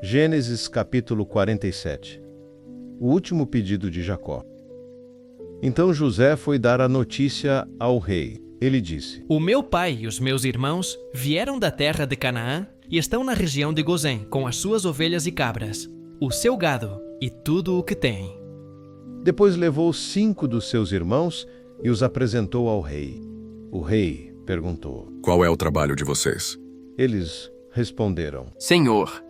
Gênesis capítulo 47. O último pedido de Jacó. Então José foi dar a notícia ao rei. Ele disse: O meu pai e os meus irmãos vieram da terra de Canaã e estão na região de Gozém, com as suas ovelhas e cabras, o seu gado e tudo o que tem. Depois levou 5 dos seus irmãos e os apresentou ao rei. O rei perguntou: Qual é o trabalho de vocês? Eles responderam: Senhor,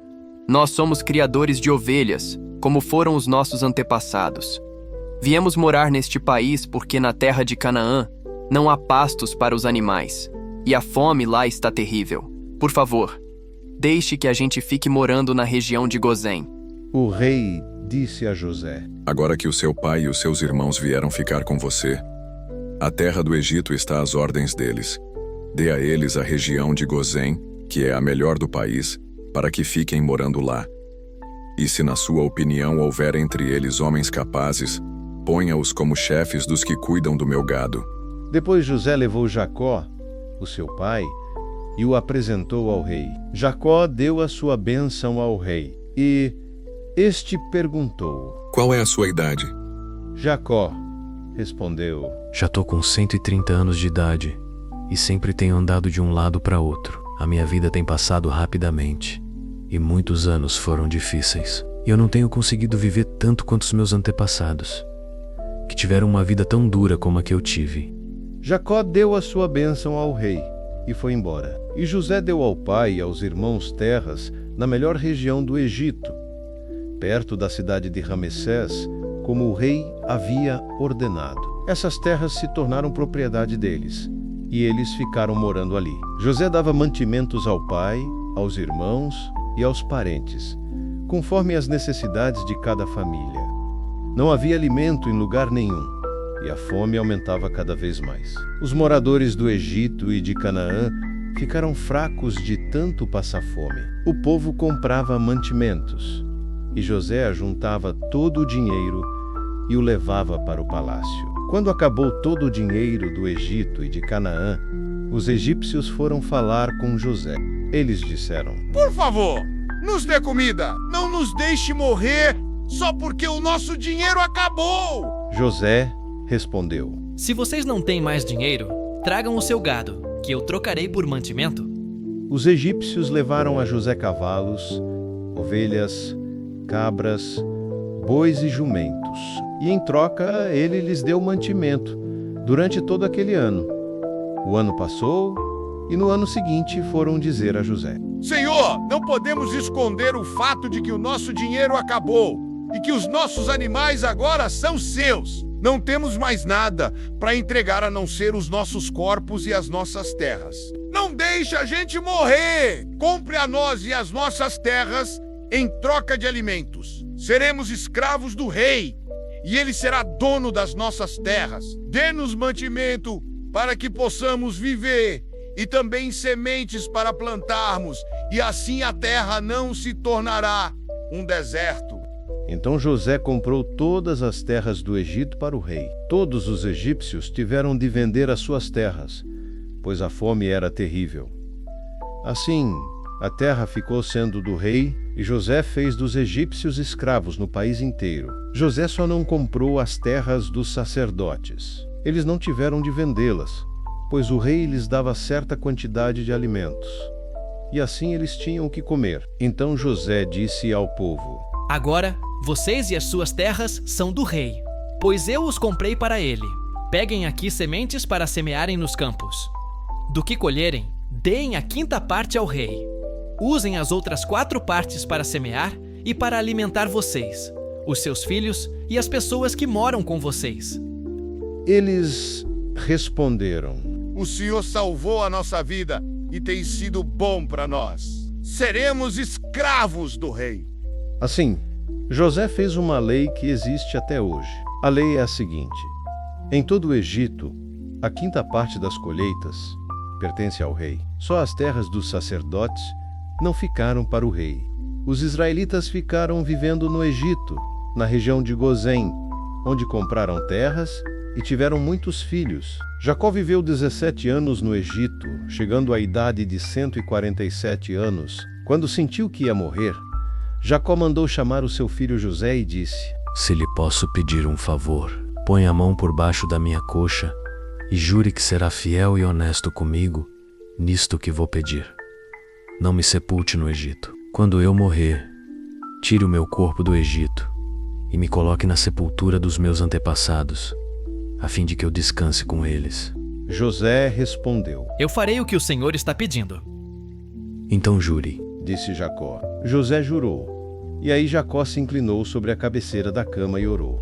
nós somos criadores de ovelhas, como foram os nossos antepassados. Viemos morar neste país porque na terra de Canaã não há pastos para os animais, e a fome lá está terrível. Por favor, deixe que a gente fique morando na região de Gozém. O rei disse a José: Agora que o seu pai e os seus irmãos vieram ficar com você, a terra do Egito está às ordens deles. Dê a eles a região de Gozém, que é a melhor do país, para que fiquem morando lá. E se na sua opinião houver entre eles homens capazes, ponha-os como chefes dos que cuidam do meu gado. Depois José levou Jacó, o seu pai, e o apresentou ao rei. Jacó deu a sua bênção ao rei, e este perguntou: Qual é a sua idade? Jacó respondeu: Já tô com 130 anos de idade e sempre tenho andado de um lado para outro. A minha vida tem passado rapidamente e muitos anos foram difíceis. E eu não tenho conseguido viver tanto quanto os meus antepassados, que tiveram uma vida tão dura como a que eu tive. Jacó deu a sua bênção ao rei e foi embora. E José deu ao pai e aos irmãos terras na melhor região do Egito, perto da cidade de Ramessés, como o rei havia ordenado. Essas terras se tornaram propriedade deles, e eles ficaram morando ali. José dava mantimentos ao pai, aos irmãos e aos parentes, conforme as necessidades de cada família. Não havia alimento em lugar nenhum, e a fome aumentava cada vez mais. Os moradores do Egito e de Canaã ficaram fracos de tanto passar fome. O povo comprava mantimentos, e José ajuntava todo o dinheiro e o levava para o palácio. Quando acabou todo o dinheiro do Egito e de Canaã, os egípcios foram falar com José. Eles disseram: Por favor, nos dê comida. Não nos deixe morrer só porque o nosso dinheiro acabou. José respondeu: Se vocês não têm mais dinheiro, tragam o seu gado, que eu trocarei por mantimento. Os egípcios levaram a José cavalos, ovelhas, cabras, bois e jumentos, e em troca ele lhes deu mantimento durante todo aquele ano. O ano passou, e no ano seguinte foram dizer a José: Senhor, não podemos esconder o fato de que o nosso dinheiro acabou e que os nossos animais agora são seus. Não temos mais nada para entregar a não ser os nossos corpos e as nossas terras. Não deixe a gente morrer! Compre a nós e as nossas terras em troca de alimentos. Seremos escravos do rei, e ele será dono das nossas terras. Dê-nos mantimento para que possamos viver, e também sementes para plantarmos, e assim a terra não se tornará um deserto. Então José comprou todas as terras do Egito para o rei. Todos os egípcios tiveram de vender as suas terras, pois a fome era terrível. Assim, a terra ficou sendo do rei, e José fez dos egípcios escravos no país inteiro. José só não comprou as terras dos sacerdotes. Eles não tiveram de vendê-las, pois o rei lhes dava certa quantidade de alimentos, e assim eles tinham o que comer. Então José disse ao povo: Agora, vocês e as suas terras são do rei, pois eu os comprei para ele. Peguem aqui sementes para semearem nos campos. Do que colherem, deem a 5ª parte ao rei. Usem as outras 4 partes para semear e para alimentar vocês, os seus filhos e as pessoas que moram com vocês. Eles responderam: O Senhor salvou a nossa vida e tem sido bom para nós. Seremos escravos do rei. Assim, José fez uma lei que existe até hoje. A lei é a seguinte: em todo o Egito, a 5ª parte das colheitas pertence ao rei. Só as terras dos sacerdotes não ficaram para o rei. Os israelitas ficaram vivendo no Egito, na região de Gozém, onde compraram terras e tiveram muitos filhos. Jacó viveu 17 anos no Egito, chegando à idade de 147 anos. Quando sentiu que ia morrer, Jacó mandou chamar o seu filho José e disse: Se lhe posso pedir um favor, põe a mão por baixo da minha coxa e jure que será fiel e honesto comigo nisto que vou pedir. Não me sepulte no Egito. Quando eu morrer, tire o meu corpo do Egito e me coloque na sepultura dos meus antepassados, a fim de que eu descanse com eles. José respondeu: Eu farei o que o Senhor está pedindo. Então jure. Disse Jacó. José jurou. E aí Jacó se inclinou sobre a cabeceira da cama e orou: